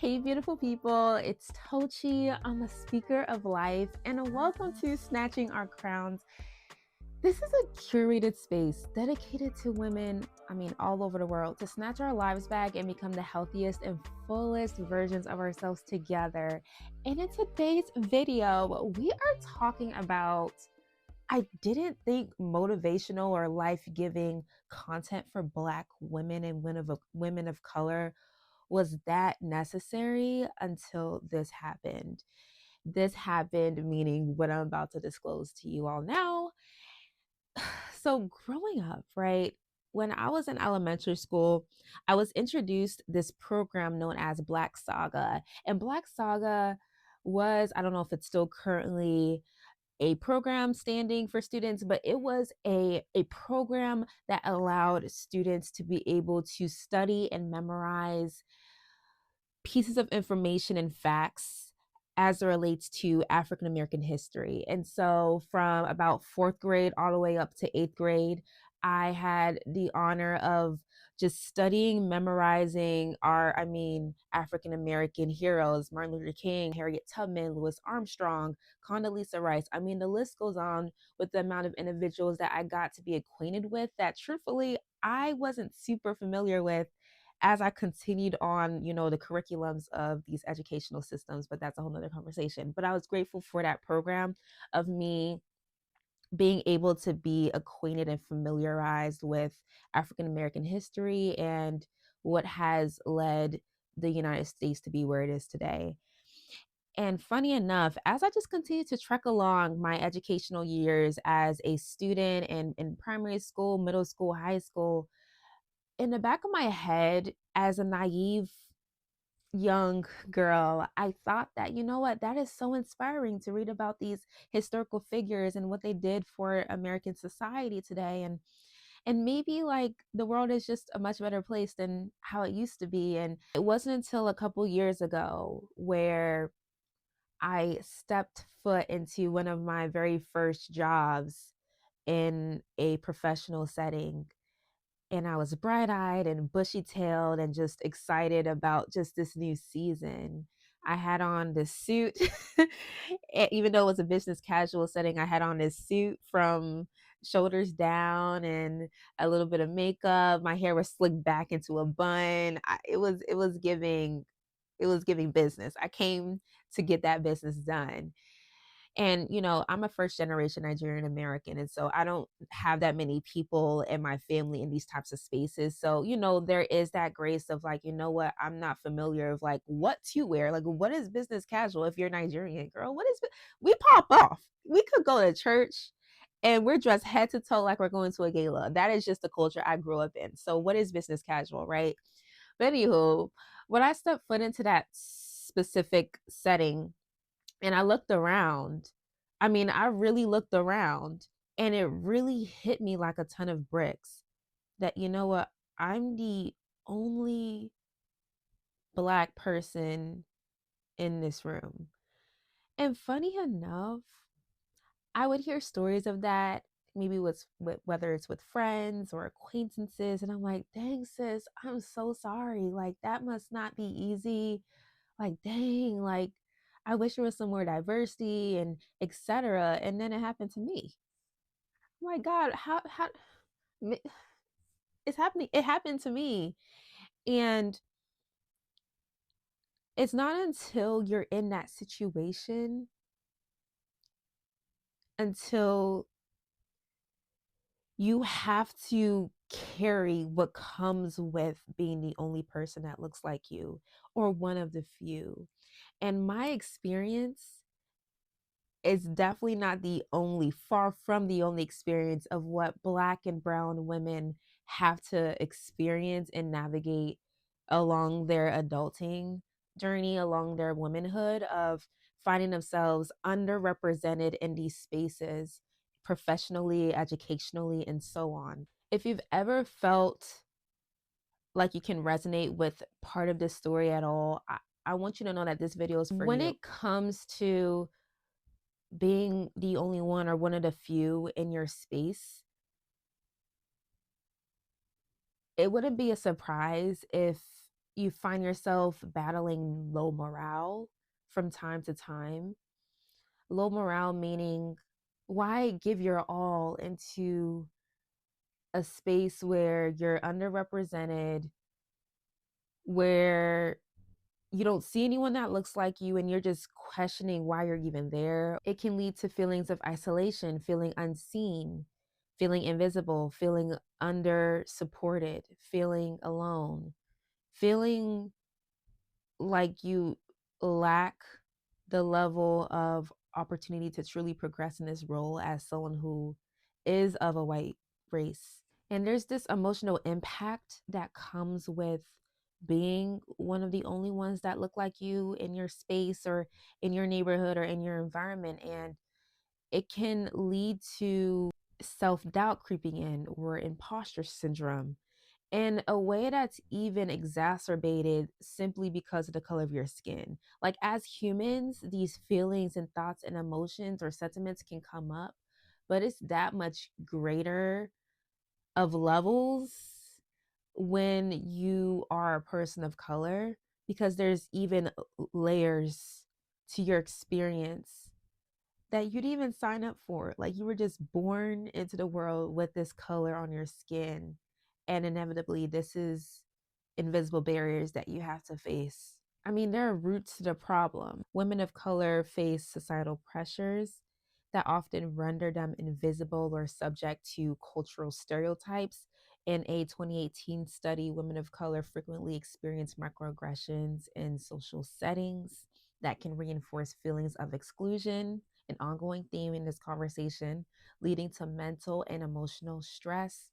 Hey, beautiful people, it's Tochi. I'm a speaker of life, and welcome to Snatching Our Crowns. This is a curated space dedicated to women, all over the world, to snatch our lives back and become the healthiest and fullest versions of ourselves together. And in today's video, we are talking about I didn't think motivational or life-giving content for Black women and women of color was that necessary until this happened. This happened, meaning what I'm about to disclose to you all now. So, growing up, right, when I was in elementary school, I was introduced this program known as Black Saga. And Black Saga was, I don't know if it's still currently a program standing for students, but it was a program that allowed students to be able to study and memorize pieces of information and facts as it relates to African American history. And so from about fourth grade all the way up to eighth grade, I had the honor of just studying, memorizing African American heroes, Martin Luther King, Harriet Tubman, Louis Armstrong, Condoleezza Rice. The list goes on with the amount of individuals that I got to be acquainted with that truthfully I wasn't super familiar with as I continued on, the curriculums of these educational systems, but that's a whole nother conversation. But I was grateful for that program of me being able to be acquainted and familiarized with African American history and what has led the United States to be where it is today. And funny enough, as I just continued to trek along my educational years as a student in primary school, middle school, high school, in the back of my head, as a naive young girl, I thought that, you know what, that is so inspiring to read about these historical figures and what they did for American society today. And maybe like the world is just a much better place than how it used to be. And it wasn't until a couple years ago where I stepped foot into one of my very first jobs in a professional setting, and I was bright-eyed and bushy-tailed and just excited about just this new season. I had on this suit, even though it was a business casual setting, I had on this suit from shoulders down and a little bit of makeup. My hair was slicked back into a bun. It was giving business. I came to get that business done. And, I'm a first generation Nigerian American. And so I don't have that many people in my family in these types of spaces. So, there is that grace of like, you know what, I'm not familiar of like what to wear. Like, what is business casual if you're Nigerian, girl? We pop off. We could go to church and we're dressed head to toe like we're going to a gala. That is just the culture I grew up in. So, what is business casual, right? But anywho, when I stepped foot into that specific setting, and I looked around. I really looked around and it really hit me like a ton of bricks that, you know what, I'm the only Black person in this room. And funny enough, I would hear stories of that, maybe with whether it's with friends or acquaintances. And I'm like, dang, sis, I'm so sorry. Like, that must not be easy. Like, dang, like, I wish there was some more diversity and etc. And then it happened to me. Oh my God, how it's happening? It happened to me. And it's not until you're in that situation until you have to carry what comes with being the only person that looks like you or one of the few. And my experience is definitely not the only, far from the only experience of what Black and brown women have to experience and navigate along their adulting journey, along their womanhood, of finding themselves underrepresented in these spaces professionally, educationally, and so on. If you've ever felt like you can resonate with part of this story at all, I want you to know that this video is for you. When it comes to being the only one or one of the few in your space, it wouldn't be a surprise if you find yourself battling low morale from time to time. Low morale meaning, why give your all into a space where you're underrepresented, where you don't see anyone that looks like you, and you're just questioning why you're even there. It can lead to feelings of isolation, feeling unseen, feeling invisible, feeling under supported, feeling alone, feeling like you lack the level of opportunity to truly progress in this role as someone who is of a white race. And there's this emotional impact that comes with being one of the only ones that look like you in your space or in your neighborhood or in your environment. And it can lead to self doubt creeping in or imposter syndrome in a way that's even exacerbated simply because of the color of your skin. Like, as humans, these feelings and thoughts and emotions or sentiments can come up, but it's that much greater of levels when you are a person of color, because there's even layers to your experience that you didn't even sign up for. Like, you were just born into the world with this color on your skin. And inevitably, this is invisible barriers that you have to face. I mean, there are roots to the problem. Women of color face societal pressures that often render them invisible or subject to cultural stereotypes. In a 2018 study, women of color frequently experience microaggressions in social settings that can reinforce feelings of exclusion, an ongoing theme in this conversation, leading to mental and emotional stress.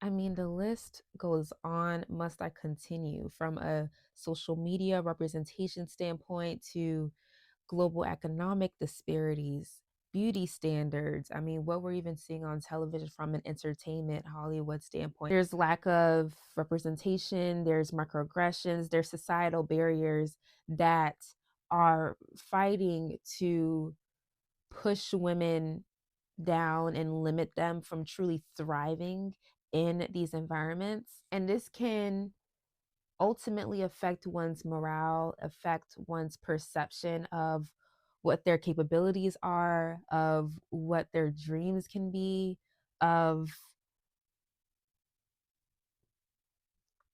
I mean, the list goes on. Must I continue? From a social media representation standpoint to global economic disparities, beauty standards. I mean, what we're even seeing on television from an entertainment Hollywood standpoint. There's lack of representation, there's microaggressions, there's societal barriers that are fighting to push women down and limit them from truly thriving in these environments. And this can ultimately affect one's morale, affect one's perception of what their capabilities are, of what their dreams can be, of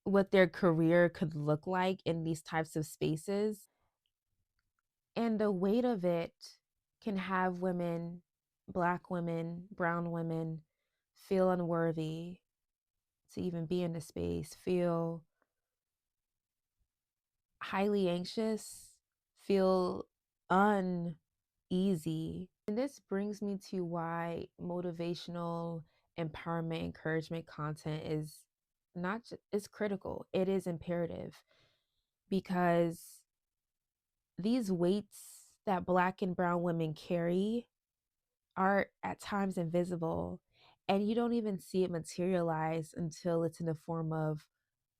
what their career could look like in these types of spaces. And the weight of it can have women, Black women, brown women, feel unworthy to even be in the space, feel highly anxious, feel uneasy. And this brings me to why motivational empowerment, encouragement content is not just, it's critical. It is imperative because these weights that Black and brown women carry are at times invisible, and you don't even see it materialize until it's in the form of,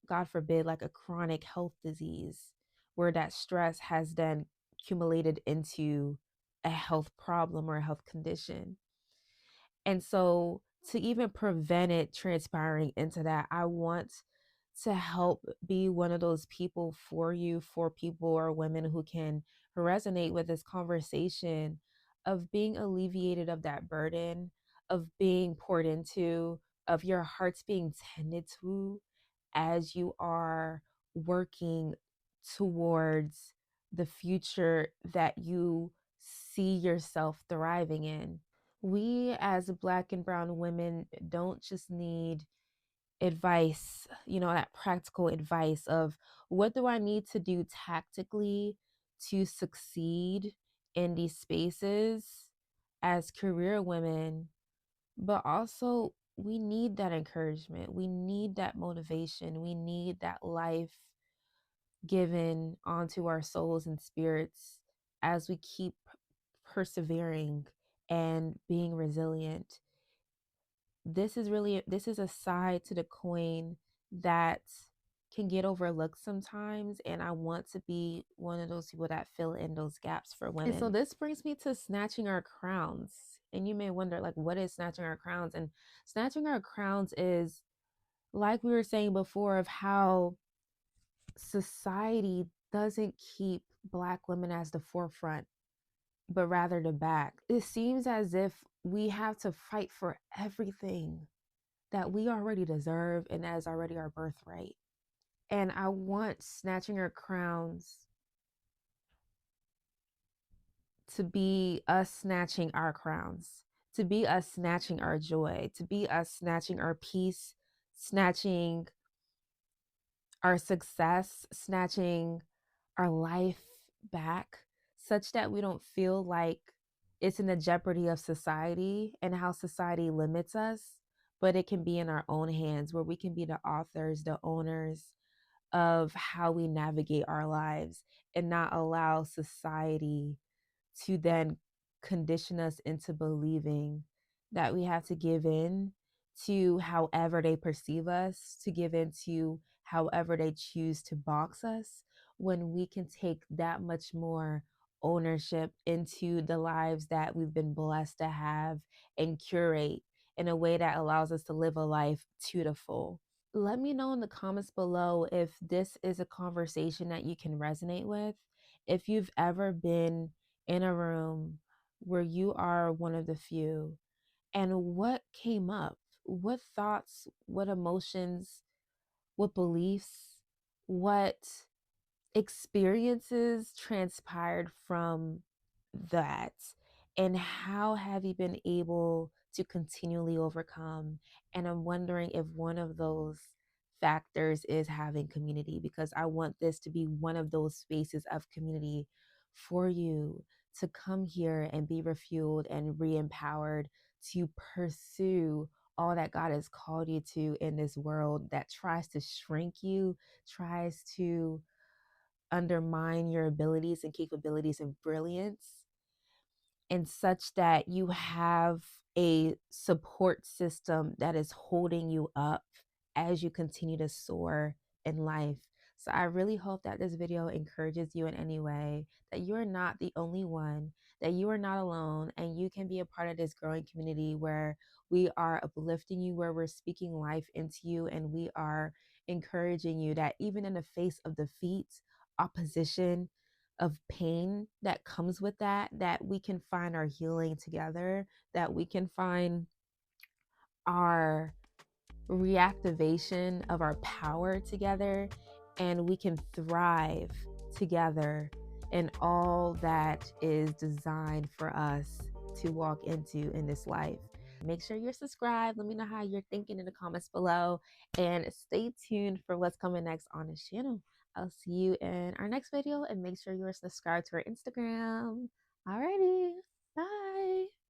God forbid, like a chronic health disease, where that stress has then accumulated into a health problem or a health condition. And so, to even prevent it transpiring into that, I want to help be one of those people for you, for people or women who can resonate with this conversation, of being alleviated of that burden, of being poured into, of your hearts being tended to as you are working towards the future that you see yourself thriving in. We as Black and brown women don't just need advice, that practical advice of, what do I need to do tactically to succeed in these spaces as career women, but also we need that encouragement. We need that motivation. We need that life given onto our souls and spirits as we keep persevering and being resilient. This is a side to the coin that can get overlooked sometimes, and I want to be one of those people that fill in those gaps for women. And so this brings me to snatching our crowns. And you may wonder, like, what is snatching our crowns? And snatching our crowns is, like we were saying before, of how society doesn't keep Black women as the forefront, but rather the back. It seems as if we have to fight for everything that we already deserve and as already our birthright. And I want Snatching Our Crowns to be us snatching our crowns, to be us snatching our joy, to be us snatching our peace, snatching our success, snatching our life back, such that we don't feel like it's in the jeopardy of society and how society limits us, but it can be in our own hands where we can be the authors, the owners of how we navigate our lives and not allow society to then condition us into believing that we have to give in to however they perceive us, to give in to however they choose to box us, when we can take that much more ownership into the lives that we've been blessed to have and curate in a way that allows us to live a life to the full. Let me know in the comments below if this is a conversation that you can resonate with. If you've ever been in a room where you are one of the few, and what came up, what thoughts, what emotions, what beliefs, what experiences transpired from that, and how have you been able to continually overcome? And I'm wondering if one of those factors is having community, because I want this to be one of those spaces of community for you to come here and be refueled and re-empowered to pursue all that God has called you to in this world that tries to shrink you, tries to undermine your abilities and capabilities and brilliance, and such that you have a support system that is holding you up as you continue to soar in life. So I really hope that this video encourages you in any way, that you are not the only one, that you are not alone, and you can be a part of this growing community where we are uplifting you, where we're speaking life into you, and we are encouraging you that even in the face of defeat, opposition, of pain that comes with that, that we can find our healing together, that we can find our reactivation of our power together, and we can thrive together in all that is designed for us to walk into in this life. Make sure you're subscribed. Let me know how you're thinking in the comments below, and stay tuned for what's coming next on this channel. I'll see you in our next video, and make sure you're subscribed to our Instagram. Alrighty, bye.